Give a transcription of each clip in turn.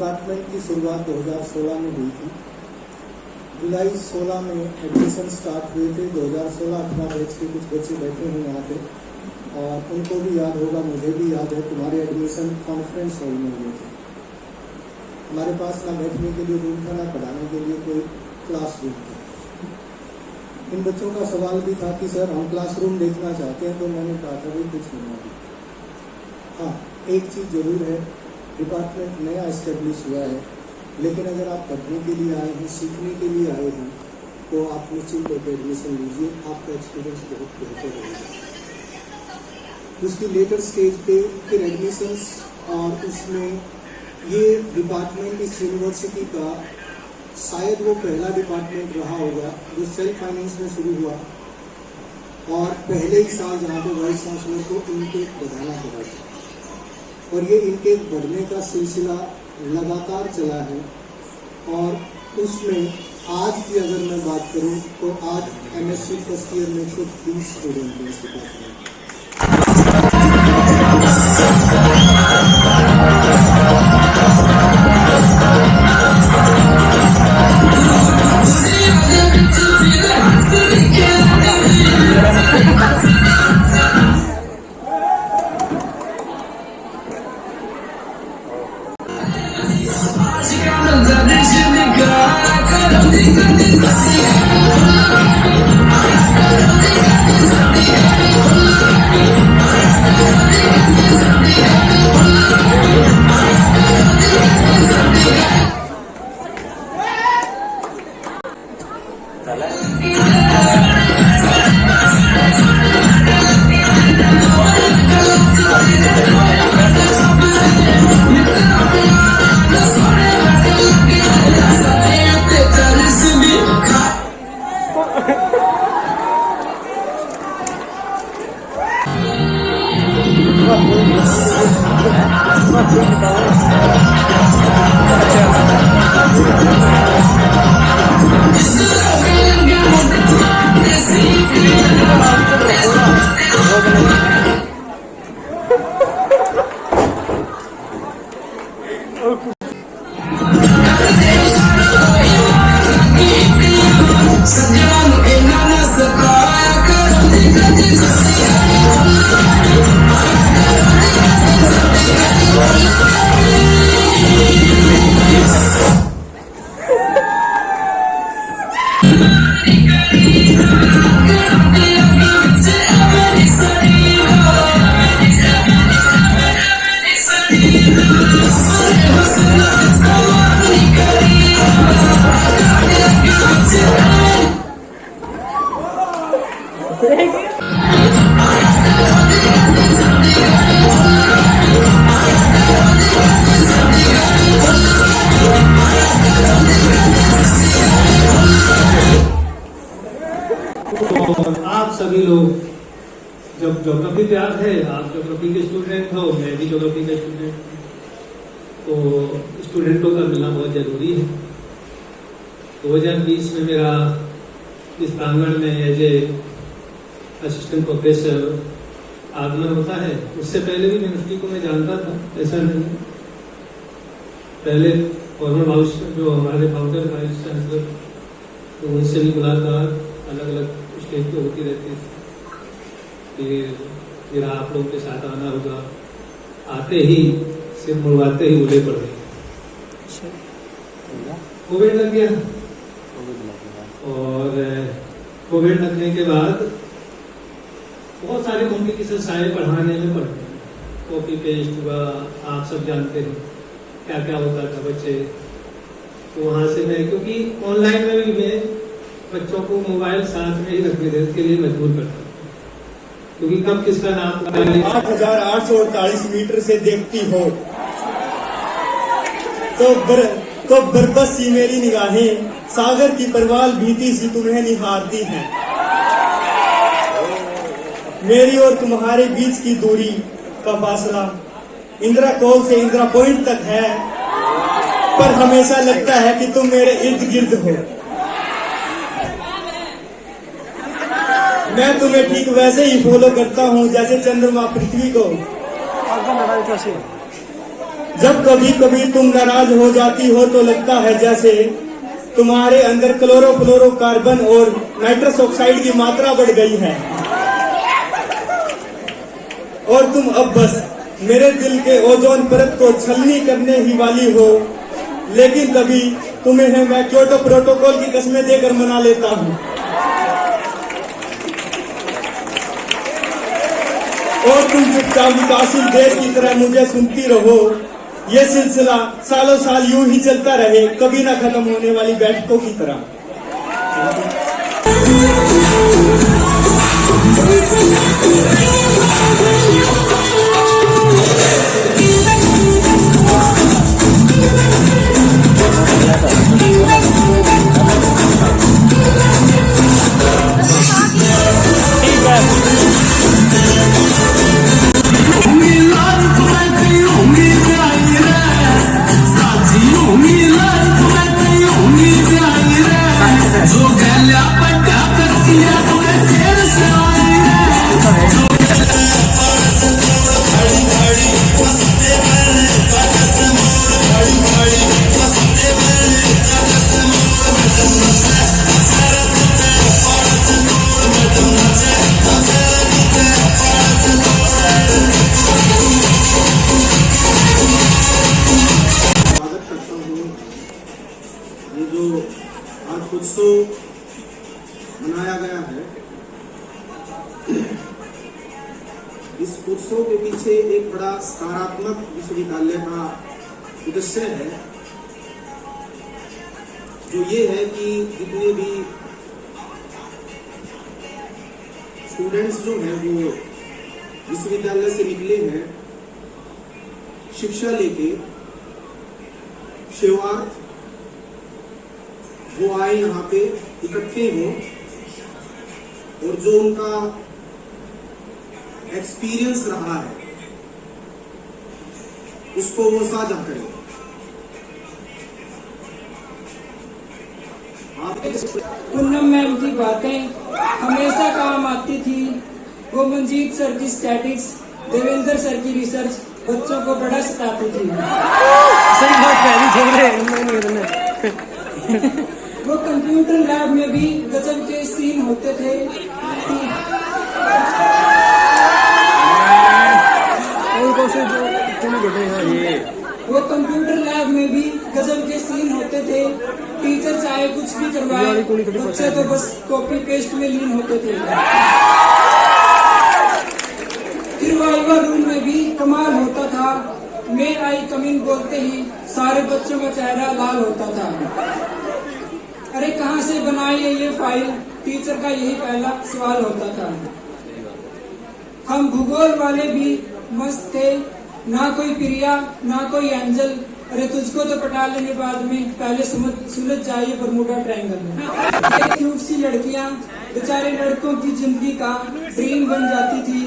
Department की शुरुआत 2016 में हुई थी। जुलाई 16 में एडमिशन स्टार्ट हुए थे। 2016-18 बैच के कुछ बच्चे बैठे हैं यहाँ पे, और उनको भी याद होगा, मुझे भी याद है, तुम्हारे एडमिशन कॉन्फ्रेंस हॉल में हुए थे। हमारे पास ना बैठने के लिए रूम था, ना पढ़ाने के लिए कोई क्लास रूम था। इन बच्चों का सवाल भी था कि सर हम क्लासरूम देखना चाहते हैं, तो मैंने कहा था भाई कुछ नहीं होगी। हाँ, एक चीज़ जरूर है, डिपार्टमेंट नया एस्टेब्लिश हुआ है, लेकिन अगर आप पढ़ने के लिए आए हैं, सीखने के लिए आए हैं, तो आप निश्चित होकर एडमिशन लीजिए, आपका एक्सपीरियंस बहुत बेहतर रहेगा। उसकी लेटर स्टेज पे फिर एडमिशन्स, और उसमें ये डिपार्टमेंट इस यूनिवर्सिटी का शायद वो पहला डिपार्टमेंट रहा होगा जो सेल्फ फाइनेंस में शुरू हुआ, और पहले ही साल जहाँ पे वाइस चांसलर को इनटेक बढ़ाना पड़ा था, और ये इनटेक बढ़ने का सिलसिला लगातार चला है। और उसमें आज की अगर मैं बात करूं तो आज MSc फर्स्ट ईयर में 130 स्टूडेंट हैं इस डिपार्टमेंट। आप सभी लोग जब ज्योग्राफी पे याद है, आप ज्योग्राफी के स्टूडेंट हो, मैं भी ज्योग्राफी का स्टूडेंट हूँ, तो स्टूडेंटों का मिलना बहुत जरूरी है। 2020 में मेरा इस प्रांगण में एज ए असिस्टेंट प्रोफेसर आगमन होता है। उससे पहले भी यूनिवर्सिटी को मैं जानता था, ऐसा नहीं। पहले फॉर्मर हाउस जो हमारे फाउंडर वाइस चांसलर, तो उनसे भी मुलाकात अलग अलग स्टेज पे होती रहती थी। फिर आप लोगों के साथ आना होगा, आते ही सिर्फ मुड़वाते ही उड़े पड़ गए। कोविड लग गया, और कोविड लगने के बाद बहुत सारे कॉम्प्लिकेशन आए पढ़ाने में। पढ़ने कॉपी पेस्ट हुआ, आप सब जानते हैं क्या क्या होता था बच्चे। तो वहां से मैं, क्योंकि ऑनलाइन में भी मैं बच्चों को मोबाइल साथ में ही रखने के लिए मजबूर करता हूँ, क्योंकि कब किसका नाम 8,848 मीटर से देखती हो तो बरबस सी मेरी निगाहें, सागर की परवाल भीती सी तुम्हें निहारती हैं। मेरी और तुम्हारे बीच की दूरी का फासला इंदिरा कॉल से इंदिरा पॉइंट तक है, पर हमेशा लगता है कि तुम मेरे इर्द गिर्द हो। मैं तुम्हें ठीक वैसे ही फॉलो करता हूँ जैसे चंद्रमा पृथ्वी को। जब कभी कभी तुम नाराज हो जाती हो तो लगता है जैसे तुम्हारे अंदर क्लोरोफ्लोरोकार्बन और नाइट्रस ऑक्साइड की मात्रा बढ़ गई है और तुम अब बस मेरे दिल के ओजोन परत को छलनी करने ही वाली हो। लेकिन तभी तुम्हें मैं क्योटो प्रोटोकॉल की कस्में देकर मना लेता हूं और तुम चुपचाप विकासशील देश की तरह मुझे सुनती रहो। ये सिलसिला सालों साल यूं ही चलता रहे, कभी ना खत्म होने वाली बैठकों की तरह। उत्सव मनाया गया है, इस उत्सव के पीछे एक बड़ा सकारात्मक विश्वविद्यालय का उद्देश्य है, जो ये है कि जितने भी स्टूडेंट्स जो हैं वो विश्वविद्यालय से निकले हैं शिक्षा लेके, सेवार्थ वो आए यहाँ पे इकट्ठे हो और जो उनका एक्सपीरियंस रहा है उसको वो साझा करें। पूनम मैम की बातें हमेशा काम आती थी। वो मंजीत सर की स्टैटिक्स, देवेंद्र सर की रिसर्च बच्चों को बड़ा सताती थी। सही बात कह रही वो कंप्यूटर लैब में भी गजब के सीन होते थे। वो कंप्यूटर लैब में भी गजब के सीन होते थे। टीचर चाहे कुछ भी करवाए, बच्चे तो बस कॉपी पेस्ट में लीन होते थे। फिर वाइवा रूम में भी कमाल होता था। मे आई कमिंग बोलते ही सारे बच्चों का चेहरा लाल होता था। अरे कहाँ से बनाई है ये फाइल, टीचर का यही पहला सवाल होता था। हम भूगोल वाले भी मस्त थे, ना कोई प्रिया ना कोई एंजल। अरे तुझको तो पटा लेने बाद में पहले सुलझ जाइए बरमूडा ट्रायंगल में। क्यूट सी लड़कियां बेचारे लड़कों की जिंदगी का ड्रीम बन जाती थी।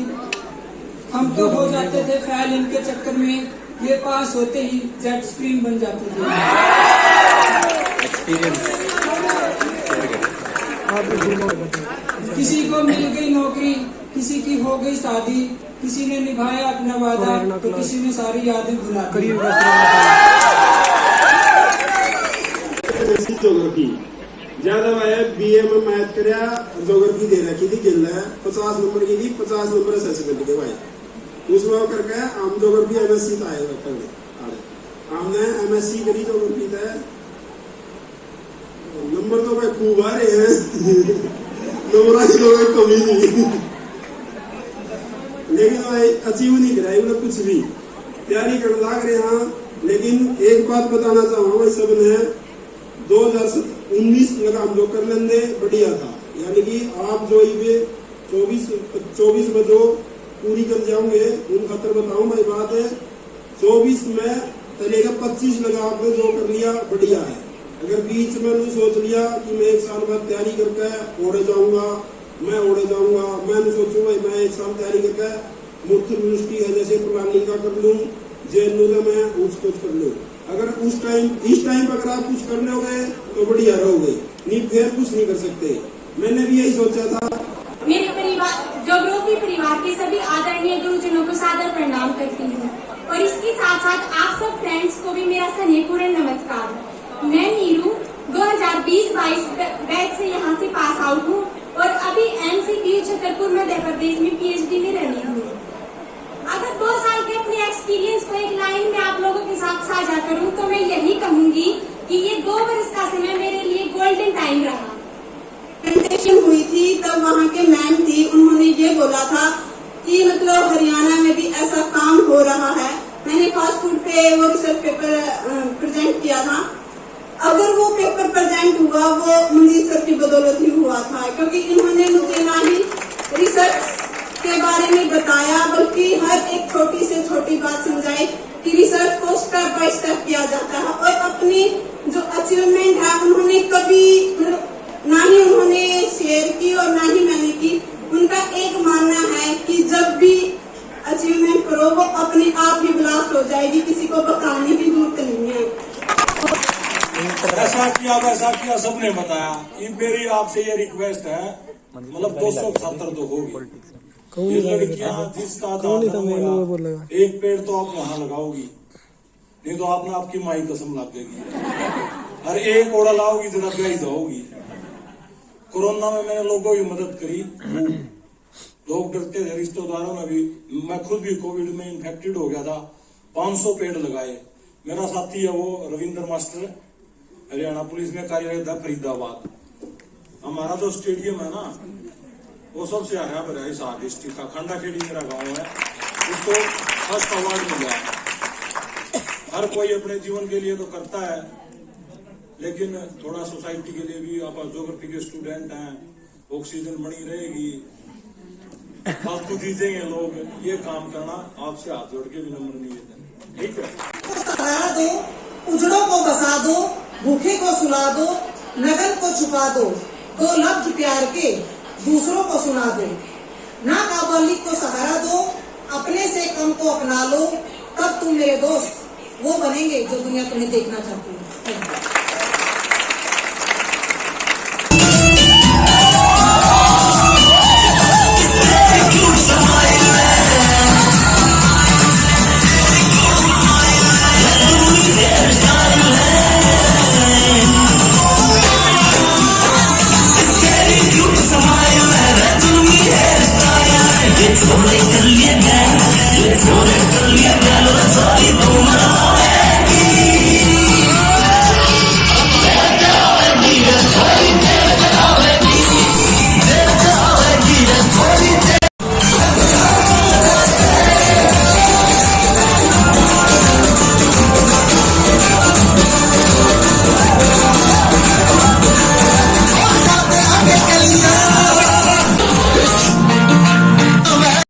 हम तो हो जाते थे फेल इनके चक्कर में, ये पास होते ही जेट स्ट्रीम बन जाती थी। किसी को मिल गई नौकरी, किसी की हो गई शादी, किसी ने निभाया अपना वादा तो किसी ने सारी यादें भुला दी। ज्योग्राफी ज्यादा आया, बीए में मैथ कराया, ज्योग्राफी दे रखी थी गिल 50 नंबर की थी, 50 नंबर असेसमेंट के भाई उसमें करके हम ज्योग्राफी एमएससी था हमने एमएससी करी ज्योग्राफी था। नंबर तो भाई खूब आ रहे हैं नंबर की कमी नहीं, लेकिन भाई अचीव नहीं कराई उन्हें कुछ भी, तैयारी करने लग रहे हैं। लेकिन एक बात बताना चाहूंगा भाई सब ने 2019 लगा हम जो कर लेंगे बढ़िया था, यानी कि आप जो ये 24 में जो पूरी कर जाओगे उन खतर बताऊं भाई बात है 24 में चलेगा 25 लगा आपने जो कर लिया बढ़िया है। अगर बीच में नहीं सोच लिया कि मैं एक साल बाद तैयारी करके ओढ़े जाऊंगा, मैं नहीं सोचूंगा मैं एक साल तैयारी करके मुख्य यूनिवर्सिटी है जैसे प्लानिंग का कर लूँ, जेएनयू का मैं कुछ कर लूँ। अगर इस टाइम पर अगर आप कुछ कर लोगे तो बढ़िया रहोगे, नहीं फिर कुछ नहीं कर सकते। मैंने भी यही सोचा था। मेरे परिवार ज्योग्राफी परिवार के सभी आदरणीय गुरुजनों को सादर प्रणाम करती हूँ। और इसके साथ साथ आप सब फ्रेंड्स को भी मेरा स्नेहपूर्ण नमस्कार। मैं नीरू 2020-22 बैच से यहाँ से पास आउट हूँ और अभी MCTU छतरपुर मध्य प्रदेश में PhD में रही हूँ। अगर 2 साल के अपने एक्सपीरियंस को एक लाइन में आप लोगों के साथ साझा करूँ तो मैं यही कहूंगी कि ये 2 वर्ष का समय मेरे लिए गोल्डन टाइम रहा। प्रेजेंटेशन हुई थी तब वहाँ के मैम थी, उन्होंने ये बोला था कि मतलब हरियाणा में भी ऐसा काम हो रहा है। मैंने फास्ट फूड पे वो रिसर्च पेपर प्रेजेंट किया था। अगर वो पेपर प्रेजेंट हुआ वो मंदिर सर की बदौलत ही हुआ था, क्योंकि इन्होंने मुझे ना ही रिसर्च के बारे में बताया बल्कि हर एक छोटी से छोटी बात समझाई कि रिसर्च को स्टेप बाय स्टेप किया जाता है। और अपनी जो अचीवमेंट है उन्होंने कभी ना ही उन्होंने शेयर की और ना ही मैंने की। उनका एक मानना है कि जब भी अचीवमेंट करो वो अपने आप ही ब्लास्ट हो जाएगी, किसी को बताने की जरूरत नहीं है। ऐसा किया सबने बताया। मेरी आपसे ये रिक्वेस्ट है, मतलब 200 छात्र तो होगी। ये लड़कियां जिसका एक पेड़ तो आप वहां लगाओगी, नहीं तो आपने आपकी माई कसम लगेगी। अरे एक ओड़ा लाओगी जरा ब्याही जाओगी। कोरोना में मैंने लोगों की मदद करी, लोग डरते थे, रिश्तेदारों में भी। मैं खुद भी कोविड में इन्फेक्टेड हो गया था। 500 पेड़ लगाए। मेरा साथी है वो रविंद्र मास्टर, हरियाणा पुलिस में कार्यरत है फरीदाबाद। हमारा जो स्टेडियम है ना वो सबसे हरा भरा है इस डिस्ट्रिक्ट का। खंडाखेड़ी मेरा गांव है, उसको फर्स्ट अवार्ड मिला। हर कोई अपने जीवन के लिए तो करता है, लेकिन थोड़ा सोसाइटी के लिए भी। आप ज्योग्राफी के स्टूडेंट हैं, ऑक्सीजन बनी रहेगी, फालतू जीतेंगे लोग। ये काम करना आपसे हाथ जोड़ के विनम्र निवेदन। ठीक है, सहारा दो, उजड़ों को बसा दो, भूखे को सुला दो, नगन को छुपा दो, 2 लफ्ज प्यार के दूसरों को सुना दो। नाकाबिलियत को सहारा दो, अपने से कम को अपना लो, तब तुम मेरे दोस्त वो बनेंगे जो दुनिया तुम्हें देखना चाहती है। It's only